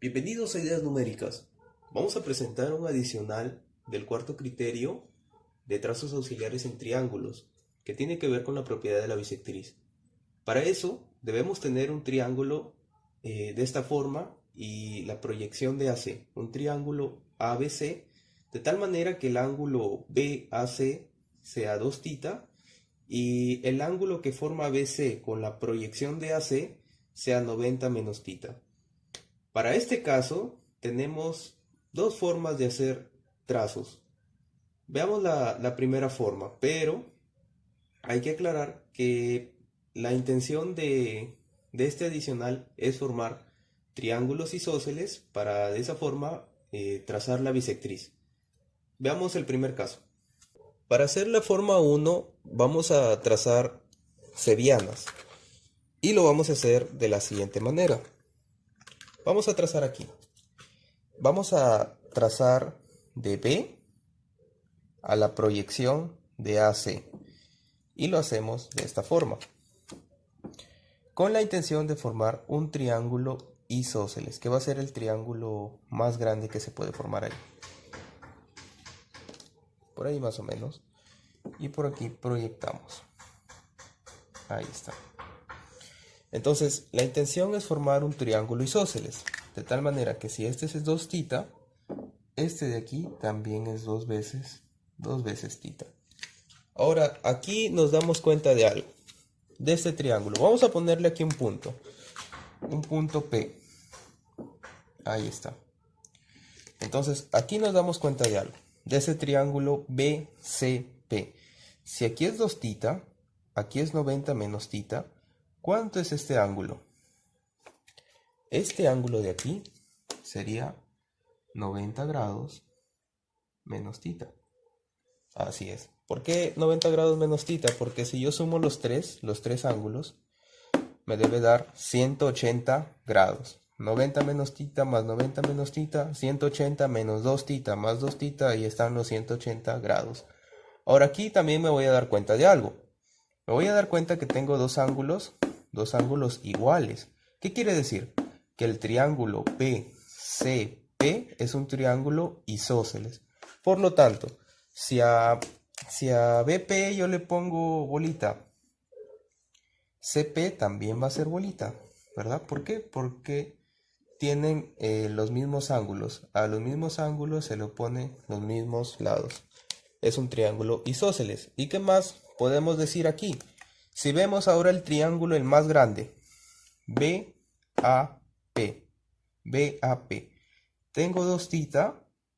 Bienvenidos a Ideas Numéricas. Vamos a presentar un adicional del cuarto criterio de trazos auxiliares en triángulos, que tiene que ver con la propiedad de la bisectriz. Para eso debemos tener un triángulo de esta forma y la proyección de AC, un triángulo ABC, de tal manera que el ángulo BAC sea 2θ y el ángulo que forma BC con la proyección de AC sea 90 menos θ. Para este caso tenemos dos formas de hacer trazos. Veamos la primera forma, pero hay que aclarar que la intención de este adicional es formar triángulos isósceles para de esa forma trazar la bisectriz. Veamos el primer caso. Para hacer la forma 1 vamos a trazar cebianas y lo vamos a hacer de la siguiente manera. Vamos a trazar aquí. Vamos a trazar de B a la proyección de AC y lo hacemos de esta forma, con la intención de formar un triángulo isósceles, que va a ser el triángulo más grande que se puede formar ahí. Por ahí más o menos. Y por aquí proyectamos. Ahí está. Entonces, la intención es formar un triángulo isósceles, de tal manera que si este es 2θ, este de aquí también es 2 veces θ. Ahora, aquí nos damos cuenta de algo, de este triángulo. Vamos a ponerle aquí un punto P. Ahí está. Entonces, aquí nos damos cuenta de algo, de ese triángulo BCP. Si aquí es 2θ, aquí es 90 menos θ, ¿cuánto es este ángulo? Este ángulo de aquí sería 90 grados menos θ. Así es. ¿Por qué 90 grados menos θ? Porque si yo sumo los tres ángulos, me debe dar 180 grados. 90 menos θ más 90 menos θ, 180 menos 2θ más 2θ, ahí están los 180 grados. Ahora aquí también me voy a dar cuenta de algo. Me voy a dar cuenta que tengo dos ángulos iguales. ¿Qué quiere decir? Que el triángulo PCP es un triángulo isósceles. Por lo tanto, si a BP yo le pongo bolita, CP también va a ser bolita, ¿verdad? ¿Por qué? Porque tienen los mismos ángulos. A los mismos ángulos se le oponen los mismos lados. Es un triángulo isósceles. ¿Y qué más podemos decir aquí? Si vemos ahora el triángulo el más grande, BAP. Tengo 2θ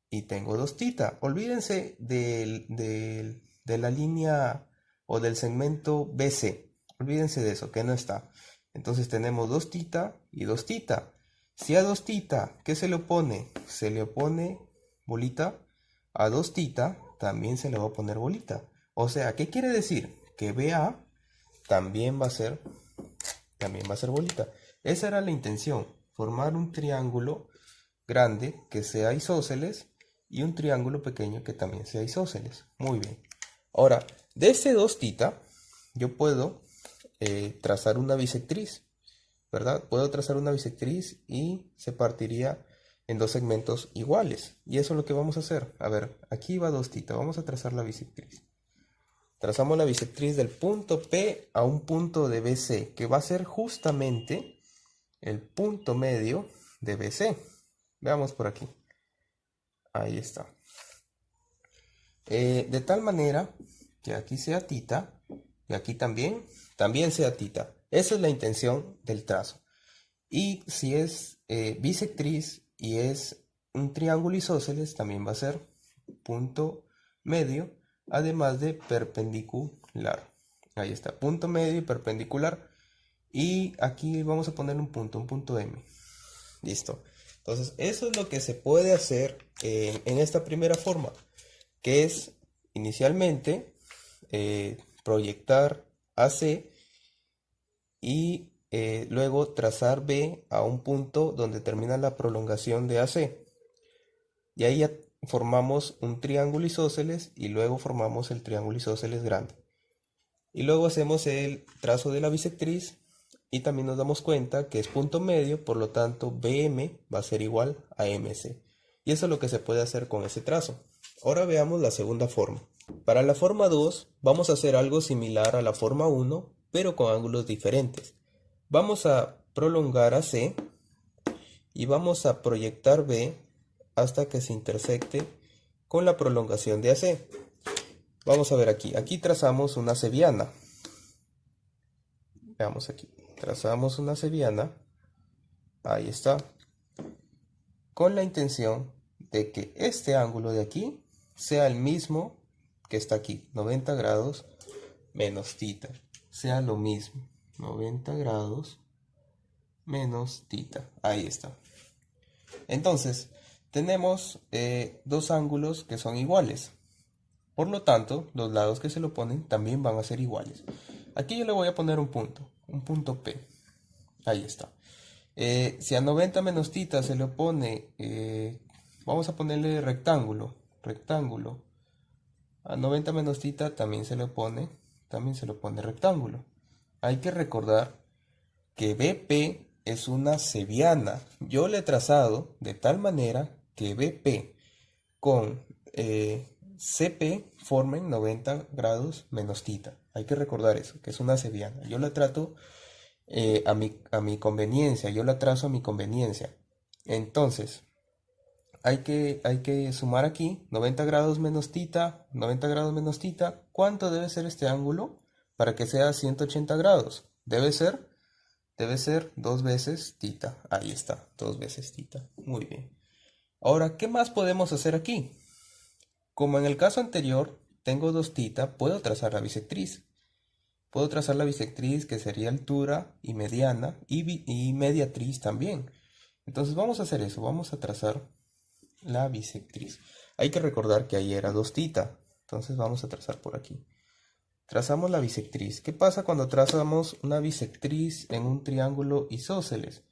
y tengo 2θ. Olvídense de la línea o del segmento BC. Olvídense de eso, que no está. Entonces tenemos 2θ y 2θ. Si a 2θ, ¿qué se le opone? Se le opone bolita. A 2θ también se le va a poner bolita. O sea, ¿qué quiere decir? Que BA también va a ser bolita. Esa era la intención, formar un triángulo grande que sea isósceles y un triángulo pequeño que también sea isósceles. Muy bien. Ahora, de ese 2θ, yo puedo trazar una bisectriz, ¿verdad? Puedo trazar una bisectriz y se partiría en dos segmentos iguales. Y eso es lo que vamos a hacer. A ver, aquí va 2θ, vamos a trazar la bisectriz. Trazamos la bisectriz del punto P a un punto de BC, que va a ser justamente el punto medio de BC. Veamos por aquí. Ahí está. De tal manera que aquí sea θ y aquí también sea θ. Esa es la intención del trazo. Y si es bisectriz y es un triángulo isósceles, también va a ser punto medio, además de perpendicular. Ahí está, punto medio y perpendicular. Y aquí vamos a poner un punto M. Listo. Entonces, eso es lo que se puede hacer en esta primera forma, que es inicialmente proyectar AC y luego trazar B a un punto donde termina la prolongación de AC. Y ahí ya formamos un triángulo isósceles y luego formamos el triángulo isósceles grande. Y luego hacemos el trazo de la bisectriz y también nos damos cuenta que es punto medio, por lo tanto BM va a ser igual a MC. Y eso es lo que se puede hacer con ese trazo. Ahora veamos la segunda forma. Para la forma 2 vamos a hacer algo similar a la forma 1, pero con ángulos diferentes. Vamos a prolongar a C y vamos a proyectar B hasta que se intersecte con la prolongación de AC. Vamos a ver aquí. Aquí trazamos una cebiana. Veamos aquí. Trazamos una cebiana. Ahí está. Con la intención de que este ángulo de aquí sea el mismo que está aquí. 90 grados menos θ. Sea lo mismo. 90 grados menos θ. Ahí está. Entonces, tenemos dos ángulos que son iguales. Por lo tanto, los lados que se lo ponen también van a ser iguales. Aquí yo le voy a poner un punto P. Ahí está. Si a 90 menos θ se le opone, vamos a ponerle rectángulo. A 90 menos θ también se le opone rectángulo. Hay que recordar que BP es una cebiana. Yo le he trazado de tal manera que BP con CP formen 90 grados menos θ. Hay que recordar eso, que es una cebiana. Yo la trato a mi conveniencia, yo la trazo a mi conveniencia. Entonces, hay que sumar aquí 90 grados menos θ, 90 grados menos θ. ¿Cuánto debe ser este ángulo para que sea 180 grados? Debe ser 2 veces θ. Ahí está, 2 veces θ. Muy bien. Ahora, ¿qué más podemos hacer aquí? Como en el caso anterior, tengo 2 θ, puedo trazar la bisectriz. Puedo trazar la bisectriz, que sería altura y mediana, y mediatriz también. Entonces vamos a hacer eso, vamos a trazar la bisectriz. Hay que recordar que ahí era 2 θ, entonces vamos a trazar por aquí. Trazamos la bisectriz. ¿Qué pasa cuando trazamos una bisectriz en un triángulo isósceles?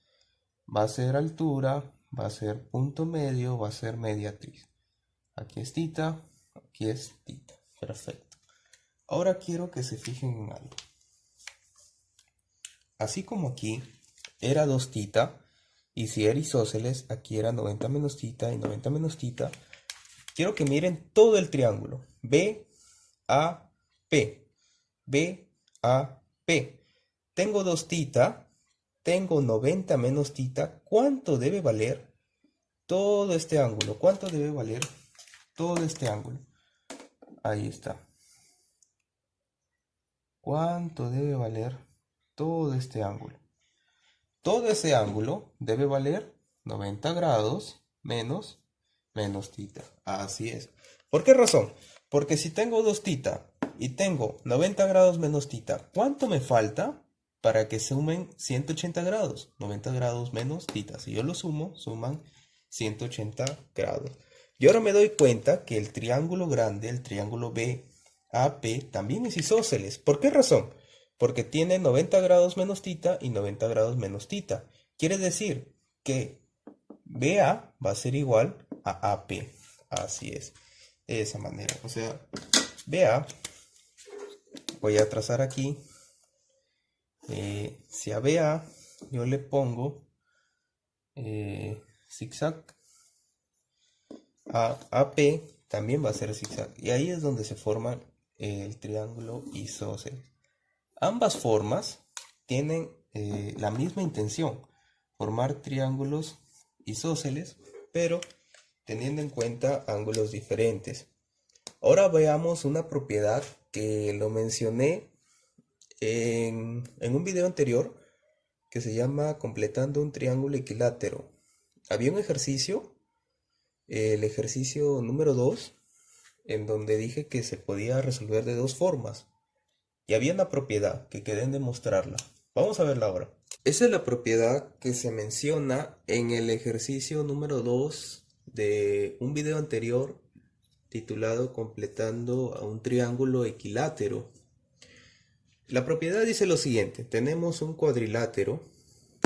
Va a ser altura, va a ser punto medio, va a ser mediatriz. Aquí es θ, aquí es θ. Perfecto. Ahora quiero que se fijen en algo. Así como aquí era 2 θ, y si era isósceles, aquí era 90 menos θ y 90 menos θ. Quiero que miren todo el triángulo. BAP. BAP. Tengo 2 θ, tengo 90 menos θ. ¿Cuánto debe valer todo este ángulo? ¿Cuánto debe valer todo este ángulo? Ahí está. ¿Cuánto debe valer todo este ángulo? Todo ese ángulo debe valer 90 grados menos θ. Así es. ¿Por qué razón? Porque si tengo 2 θ y tengo 90 grados menos θ, ¿cuánto me falta para que sumen 180 grados? 90 grados menos θ. Si yo lo sumo, suman 180 grados. Y ahora me doy cuenta que el triángulo grande, el triángulo BAP, también es isósceles. ¿Por qué razón? Porque tiene 90 grados menos θ y 90 grados menos θ. Quiere decir que BA va a ser igual a AP. Así es. De esa manera. O sea, BA, voy a trazar aquí. Si a BA yo le pongo zigzag, a AP también va a ser zigzag. Y ahí es donde se forma el triángulo isósceles. Ambas formas tienen la misma intención, formar triángulos isósceles, pero teniendo en cuenta ángulos diferentes. Ahora veamos una propiedad que lo mencioné en un video anterior, que se llama completando un triángulo equilátero. Había un ejercicio, el ejercicio número 2, en donde dije que se podía resolver de dos formas. Y había una propiedad que quedé en demostrarla. Vamos a verla ahora. Esa es la propiedad que se menciona en el ejercicio número 2 de un video anterior titulado Completando a un triángulo equilátero. La propiedad dice lo siguiente. Tenemos un cuadrilátero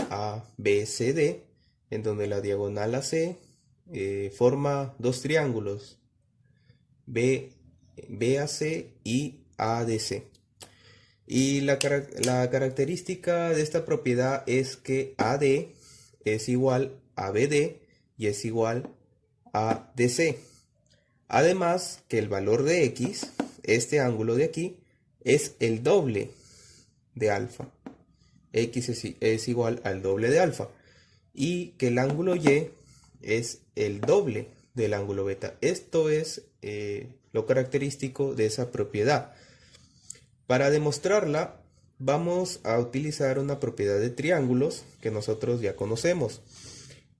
ABCD en donde la diagonal AC forma dos triángulos BAC y ADC. Y la característica de esta propiedad es que AD es igual a BD y es igual a DC. Además que el valor de X, este ángulo de aquí, es el doble de alfa. X es igual al doble de alfa. Y que el ángulo Y es el doble del ángulo beta. Esto es lo característico de esa propiedad. Para demostrarla, vamos a utilizar una propiedad de triángulos que nosotros ya conocemos,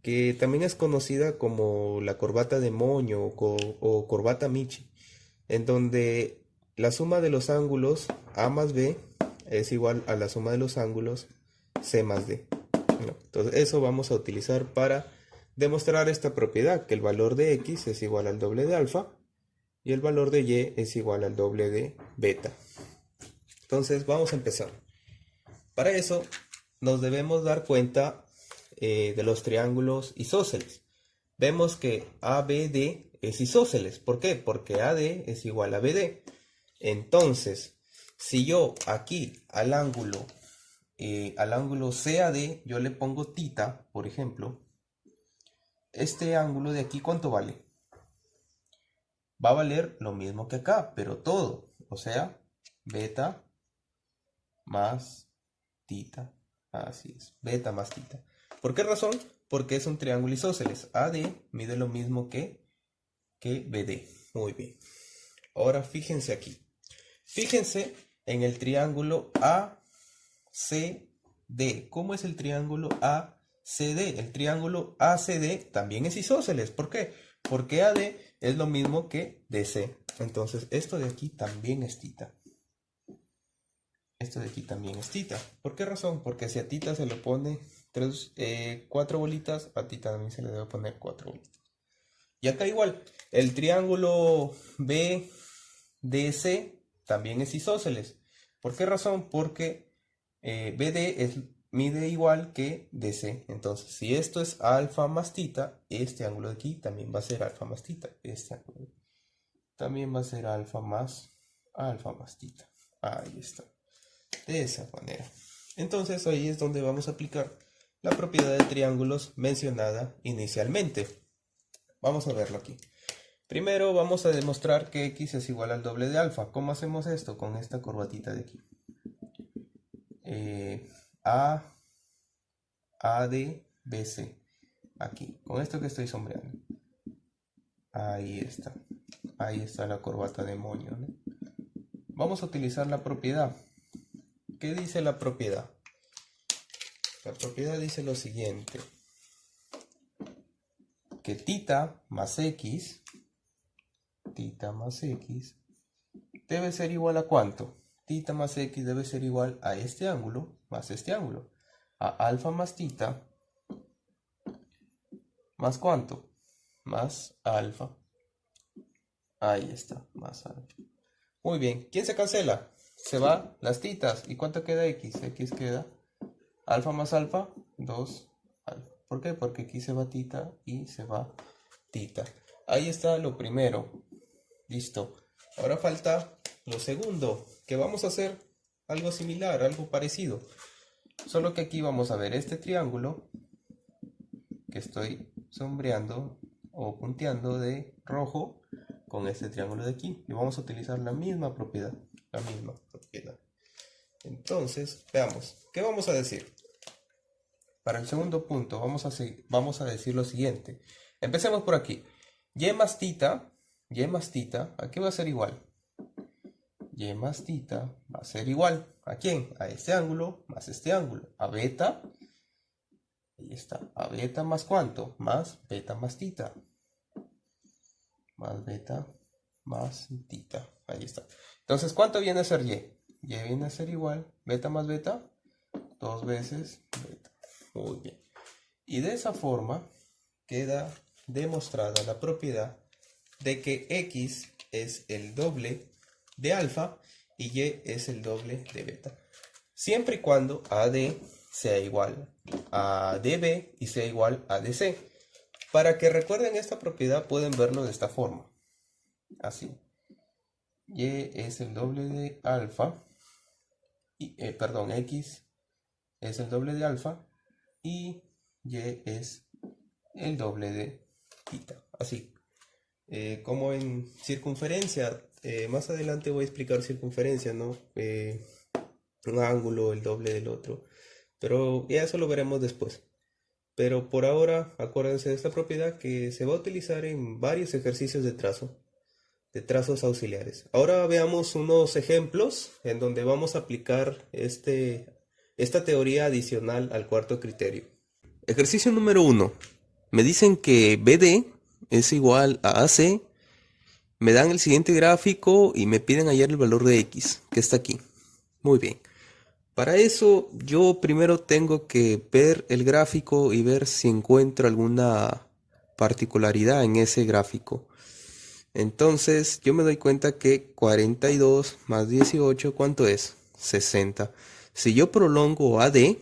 que también es conocida como la corbata de Moño o corbata Michi, en donde la suma de los ángulos A más B es igual a la suma de los ángulos C más D. Entonces eso vamos a utilizar para demostrar esta propiedad, que el valor de X es igual al doble de alfa y el valor de Y es igual al doble de beta. Entonces vamos a empezar. Para eso nos debemos dar cuenta de los triángulos isósceles. Vemos que ABD es isósceles. ¿Por qué? Porque AD es igual a BD. Entonces, si yo aquí al ángulo CAD yo le pongo tita, por ejemplo, este ángulo de aquí, ¿cuánto vale? Va a valer lo mismo que acá, pero todo. O sea, beta más tita. Así es, beta más tita. ¿Por qué razón? Porque es un triángulo isósceles. AD mide lo mismo que BD. Muy bien. Ahora fíjense aquí. Fíjense en el triángulo ACD. ¿Cómo es el triángulo ACD? El triángulo ACD también es isósceles. ¿Por qué? Porque AD es lo mismo que DC. Entonces esto de aquí también es tita. Esto de aquí también es tita. ¿Por qué razón? Porque si a tita se le pone 4 bolitas, a tita también se le debe poner 4 bolitas. Y acá igual, el triángulo BDC también es isósceles. ¿Por qué razón? Porque BD mide igual que DC. Entonces, si esto es alfa más tita, este ángulo de aquí también va a ser alfa más tita. Este ángulo también va a ser alfa más tita. Ahí está. De esa manera. Entonces ahí es donde vamos a aplicar la propiedad de triángulos mencionada inicialmente. Vamos a verlo aquí. Primero vamos a demostrar que X es igual al doble de alfa. ¿Cómo hacemos esto? Con esta corbatita de aquí. AD, aquí, con esto que estoy sombreando. Ahí está. Ahí está la corbata de Moño, ¿no? Vamos a utilizar la propiedad. ¿Qué dice la propiedad? La propiedad dice lo siguiente. Que tita más X debe ser igual a ¿cuánto? Tita más X debe ser igual a este ángulo más este ángulo. A alfa más tita más ¿cuánto? Más alfa. Ahí está, más alfa. Muy bien, ¿quién se cancela? Se va las titas. ¿Y cuánto queda X? X queda alfa más alfa, 2 alfa. ¿Por qué? Porque aquí se va tita y se va tita. Ahí está lo primero. Listo. Ahora falta lo segundo, que vamos a hacer algo similar, algo parecido. Solo que aquí vamos a ver este triángulo que estoy sombreando o punteando de rojo con este triángulo de aquí. Y vamos a utilizar la misma propiedad. Entonces, veamos. ¿Qué vamos a decir? Para el segundo punto vamos a decir lo siguiente. Empecemos por aquí. Y más tita, ¿a qué va a ser igual? Y más tita va a ser igual. ¿A quién? A este ángulo más este ángulo. A beta. Ahí está. A beta más ¿cuánto? Más beta más tita. Más beta más tita. Ahí está. Entonces, ¿cuánto viene a ser Y? Y viene a ser igual. Beta más beta. 2 veces beta. Muy bien. Y de esa forma queda demostrada la propiedad de que X es el doble de alfa y Y es el doble de beta. Siempre y cuando AD sea igual a DB y sea igual a DC. Para que recuerden esta propiedad pueden verlo de esta forma. Así. Y es el doble de alfa perdón, X es el doble de alfa y Y es el doble de tita. Así. Como en circunferencia, más adelante voy a explicar circunferencia, ¿no? Un ángulo, el doble del otro. Pero ya eso lo veremos después. Pero por ahora, acuérdense de esta propiedad que se va a utilizar en varios ejercicios de trazo, de trazos auxiliares. Ahora veamos unos ejemplos en donde vamos a aplicar esta teoría adicional al cuarto criterio. Ejercicio número 1. Me dicen que BD es igual a AC. Me dan el siguiente gráfico y me piden hallar el valor de X, que está aquí. Muy bien. Para eso yo primero tengo que ver el gráfico y ver si encuentro alguna particularidad en ese gráfico. Entonces yo me doy cuenta que 42 más 18, ¿cuánto es? 60. Si yo prolongo AD,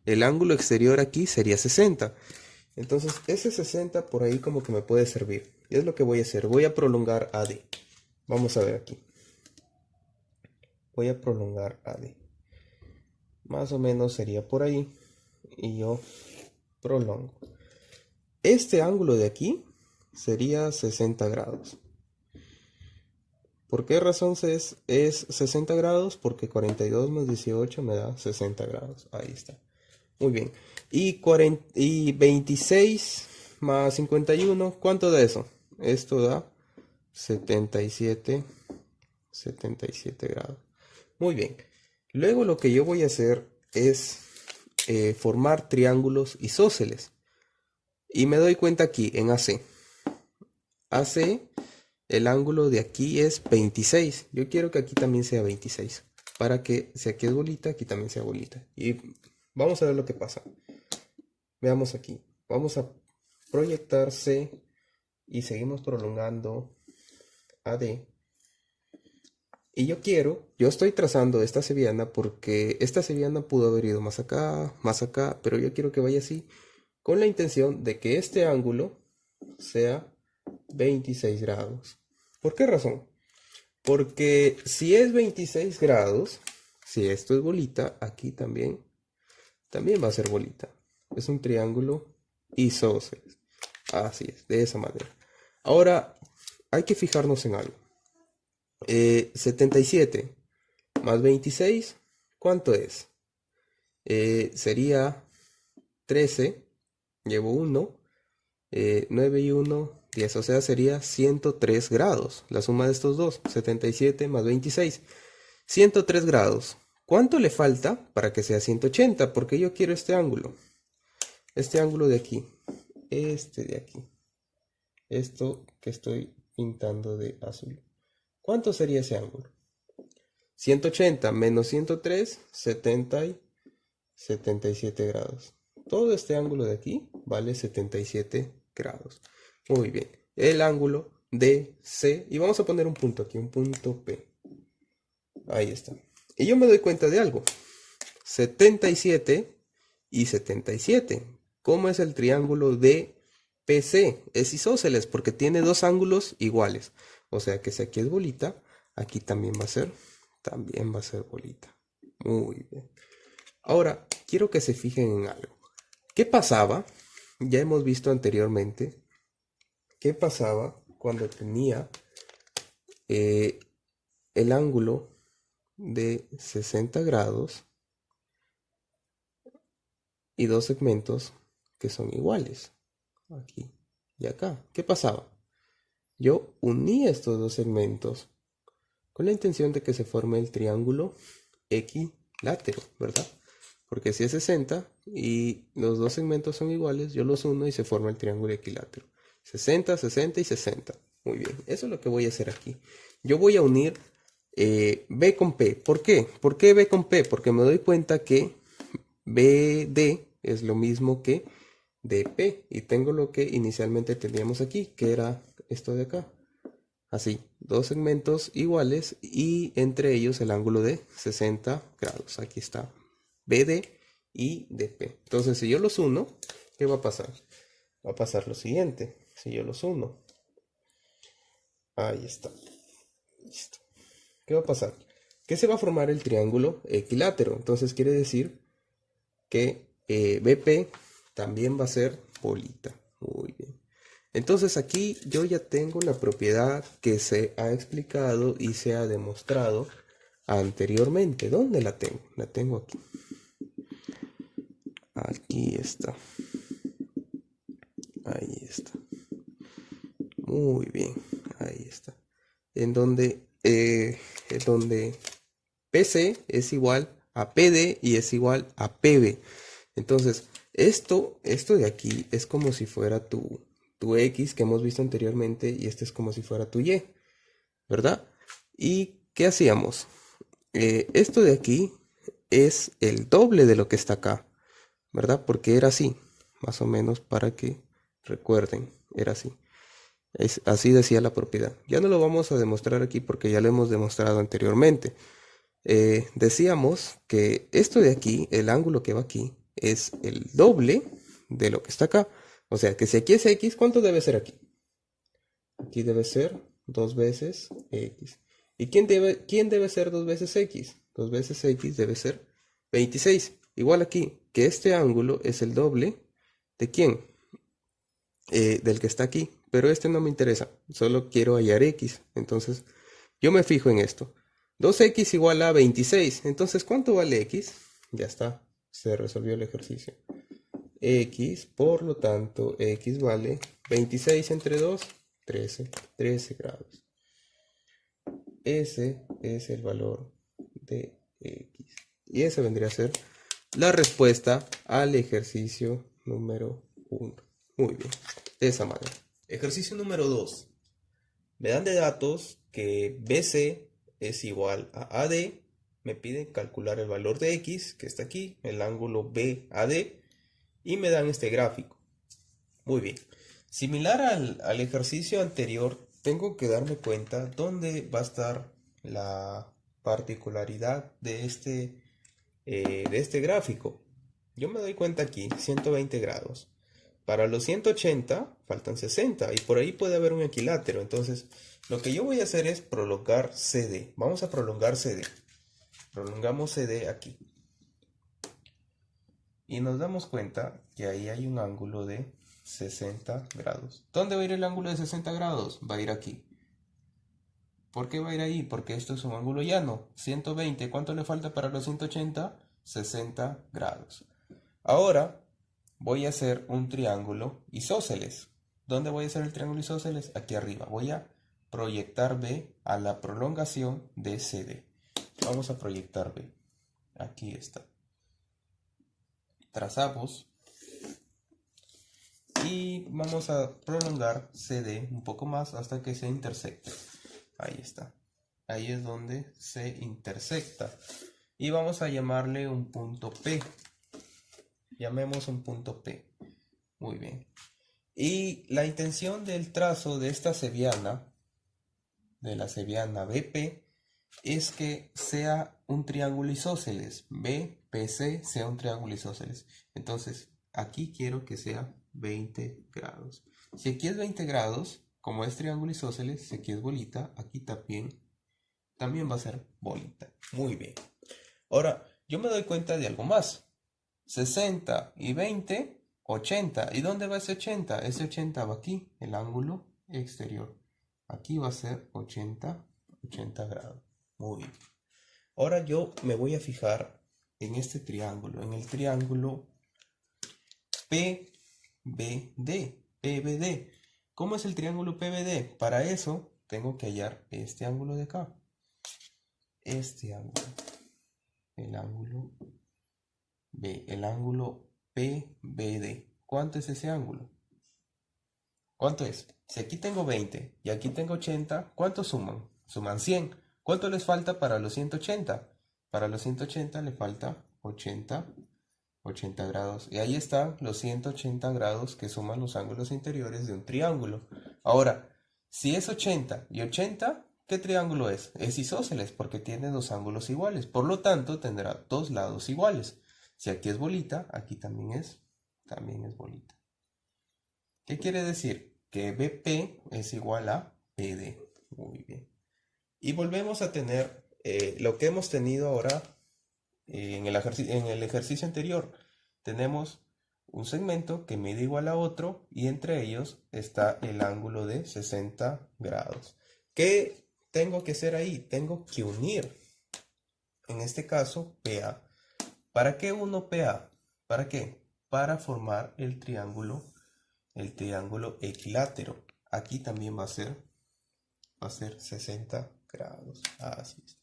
el ángulo exterior aquí sería 60. Entonces ese 60 por ahí como que me puede servir. Y es lo que voy a hacer. Voy a prolongar AD. Vamos a ver aquí. Voy a prolongar AD. Más o menos sería por ahí. Y yo prolongo. Este ángulo de aquí sería 60 grados. ¿Por qué razón es 60 grados? Porque 42 más 18 me da 60 grados. Ahí está. Muy bien. Y 26 más 51, ¿cuánto da eso? Esto da 77 grados. Muy bien. Luego lo que yo voy a hacer es formar triángulos isósceles. Y me doy cuenta aquí en AC. AC, el ángulo de aquí es 26. Yo quiero que aquí también sea 26. Para que si aquí es bolita, aquí también sea bolita. Y vamos a ver lo que pasa. Veamos aquí. Vamos a proyectar C y seguimos prolongando AD. Y yo estoy trazando esta sevillana porque esta sevillana pudo haber ido más acá, pero yo quiero que vaya así, con la intención de que este ángulo sea 26 grados. ¿Por qué razón? Porque si es 26 grados, si esto es bolita, aquí también va a ser bolita. Es un triángulo isósceles. Así es, de esa manera. Ahora, hay que fijarnos en algo. 77 más 26, ¿cuánto es? Sería 13, llevo 1, 9 y 1, 10, o sea, sería 103 grados. La suma de estos dos, 77 más 26, 103 grados. ¿Cuánto le falta para que sea 180? Porque yo quiero este ángulo de aquí, este de aquí, esto que estoy pintando de azul. ¿Cuánto sería ese ángulo? 180 menos 103, 77 grados. Todo este ángulo de aquí vale 77 grados. Muy bien. El ángulo DC, y vamos a poner un punto aquí, un punto P. Ahí está. Y yo me doy cuenta de algo. 77 y 77. ¿Cómo es el triángulo DPC? Es isósceles porque tiene dos ángulos iguales. O sea que si aquí es bolita, aquí también va a ser bolita. Muy bien. Ahora, quiero que se fijen en algo. ¿Qué pasaba? Ya hemos visto anteriormente. ¿Qué pasaba cuando tenía el ángulo de 60 grados y dos segmentos que son iguales? Aquí y acá. ¿Qué pasaba? Yo uní estos dos segmentos con la intención de que se forme el triángulo equilátero, ¿verdad? Porque si es 60 y los dos segmentos son iguales, yo los uno y se forma el triángulo equilátero. 60, 60 y 60. Muy bien, eso es lo que voy a hacer aquí. Yo voy a unir B con P. ¿Por qué? ¿Por qué B con P? Porque me doy cuenta que BD es lo mismo que DP. Y tengo lo que inicialmente teníamos aquí, que era esto de acá. Así, dos segmentos iguales y entre ellos el ángulo de 60 grados. Aquí está BD y DP. Entonces, si yo los uno, ¿qué va a pasar? Va a pasar lo siguiente. Si yo los uno, ahí está. Listo. ¿Qué va a pasar? que se va a formar el triángulo equilátero. Entonces quiere decir que BP también va a ser bolita. Muy bien. Entonces aquí yo ya tengo la propiedad que se ha explicado y se ha demostrado anteriormente. ¿Dónde la tengo? La tengo aquí. Aquí está. Ahí está. Muy bien. Ahí está. En donde PC es igual a PD y es igual a PB. Entonces, esto de aquí es como si fuera tu X que hemos visto anteriormente y este es como si fuera tu Y, ¿verdad? ¿Y qué hacíamos? Esto de aquí es el doble de lo que está acá, ¿verdad? Porque era así, más o menos para que recuerden, era así. Así decía la propiedad. Ya no lo vamos a demostrar aquí porque ya lo hemos demostrado anteriormente. Decíamos que esto de aquí, el ángulo que va aquí, es el doble de lo que está acá. O sea que si aquí es X, ¿cuánto debe ser aquí? Aquí debe ser 2 veces X. ¿Y quién debe ser 2 veces X? 2 veces X debe ser 26. Igual aquí, que este ángulo es el doble de quién? Del que está aquí. Pero este no me interesa, solo quiero hallar X. Entonces, yo me fijo en esto. 2X igual a 26. Entonces, ¿cuánto vale X? Ya está, se resolvió el ejercicio. X, por lo tanto, X vale 26 entre 2, 13 grados. Ese es el valor de X. Y esa vendría a ser la respuesta al ejercicio número 1. Muy bien, de esa manera. Ejercicio número 2. Me dan de datos que BC es igual a AD. Me piden calcular el valor de X, que está aquí, el ángulo BAD, y me dan este gráfico. Muy bien. Similar al ejercicio anterior, tengo que darme cuenta dónde va a estar la particularidad de este gráfico. Yo me doy cuenta aquí, 120 grados. Para los 180 faltan 60 y por ahí puede haber un equilátero. Entonces, lo que yo voy a hacer es prolongar CD. Vamos a prolongar CD. Prolongamos CD aquí. Y nos damos cuenta que ahí hay un ángulo de 60 grados. ¿Dónde va a ir el ángulo de 60 grados? Va a ir aquí. ¿Por qué va a ir ahí? Porque esto es un ángulo llano. 120, ¿cuánto le falta para los 180? 60 grados. Ahora voy a hacer un triángulo isósceles. ¿Dónde voy a hacer el triángulo isósceles? Aquí arriba. Voy a proyectar B a la prolongación de CD. Vamos a proyectar B. Aquí está. Trazamos y vamos a prolongar CD un poco más hasta que se intersecte. Ahí está. Ahí es donde se intersecta. Y vamos a llamarle un punto P. Llamemos un punto P. Muy bien. Y la intención del trazo de esta cebiana, de la cebiana BP, es que sea un triángulo isósceles. BPC sea un triángulo isósceles. Entonces, aquí quiero que sea 20 grados. Si aquí es 20 grados, como es triángulo isósceles, si aquí es bolita, aquí también va a ser bolita. Muy bien. Ahora, yo me doy cuenta de algo más. 60 y 20, 80. ¿Y dónde va ese 80? Ese 80 va aquí, el ángulo exterior. Aquí va a ser 80 grados. Muy bien. Ahora yo me voy a fijar en este triángulo, en el triángulo PBD. ¿Cómo es el triángulo PBD? Para eso tengo que hallar este ángulo de acá. Este ángulo. El ángulo B. El ángulo PBD. ¿Cuánto es ese ángulo? ¿Cuánto es? Si aquí tengo 20 y aquí tengo 80, ¿cuánto suman? Suman 100. ¿Cuánto les falta para los 180? Para los 180 le falta 80 grados. Y ahí están los 180 grados que suman los ángulos interiores de un triángulo. Ahora, si es 80 y 80, ¿qué triángulo es? Es isósceles porque tiene dos ángulos iguales. Por lo tanto, tendrá dos lados iguales. Si aquí es bolita, aquí también es bolita. ¿Qué quiere decir? Que BP es igual a PD. Muy bien. Y volvemos a tener lo que hemos tenido ahora en el ejercicio anterior. Tenemos un segmento que mide igual a otro y entre ellos está el ángulo de 60 grados. ¿Qué tengo que hacer ahí? Tengo que unir, en este caso, PA. ¿Para qué uno PA? ¿Para qué? Para formar el triángulo equilátero. Aquí también va a ser 60 grados. Así es.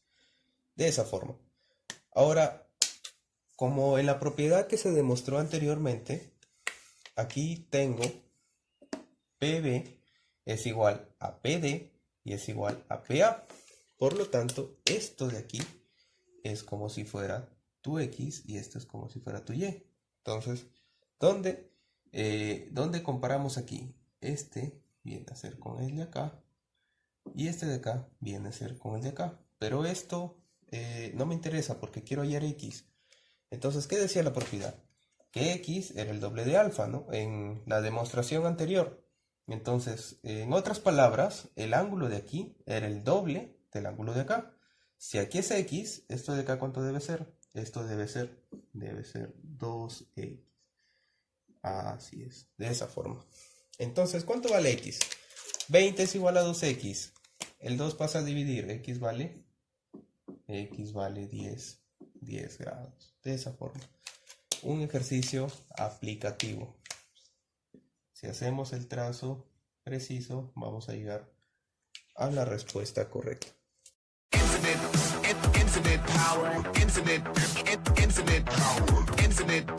De esa forma. Ahora, como en la propiedad que se demostró anteriormente, aquí tengo PB es igual a PD y es igual a PA. Por lo tanto, esto de aquí es como si fuera tu X y esto es como si fuera tu Y. Entonces, ¿dónde comparamos aquí? Este viene a ser con el de acá y este de acá viene a ser con el de acá. Pero esto no me interesa porque quiero hallar X. Entonces, ¿qué decía la propiedad? Que X era el doble de alfa, ¿no? En la demostración anterior. Entonces, en otras palabras, el ángulo de aquí era el doble del ángulo de acá. Si aquí es X, esto de acá, ¿cuánto debe ser? Esto debe ser 2X. Así es, de esa forma. Entonces, ¿cuánto vale X? 20 es igual a 2X. El 2 pasa a dividir. X vale 10 grados. De esa forma. Un ejercicio aplicativo. Si hacemos el trazo preciso, vamos a llegar a la respuesta correcta. Infinite power, infinite power, infinite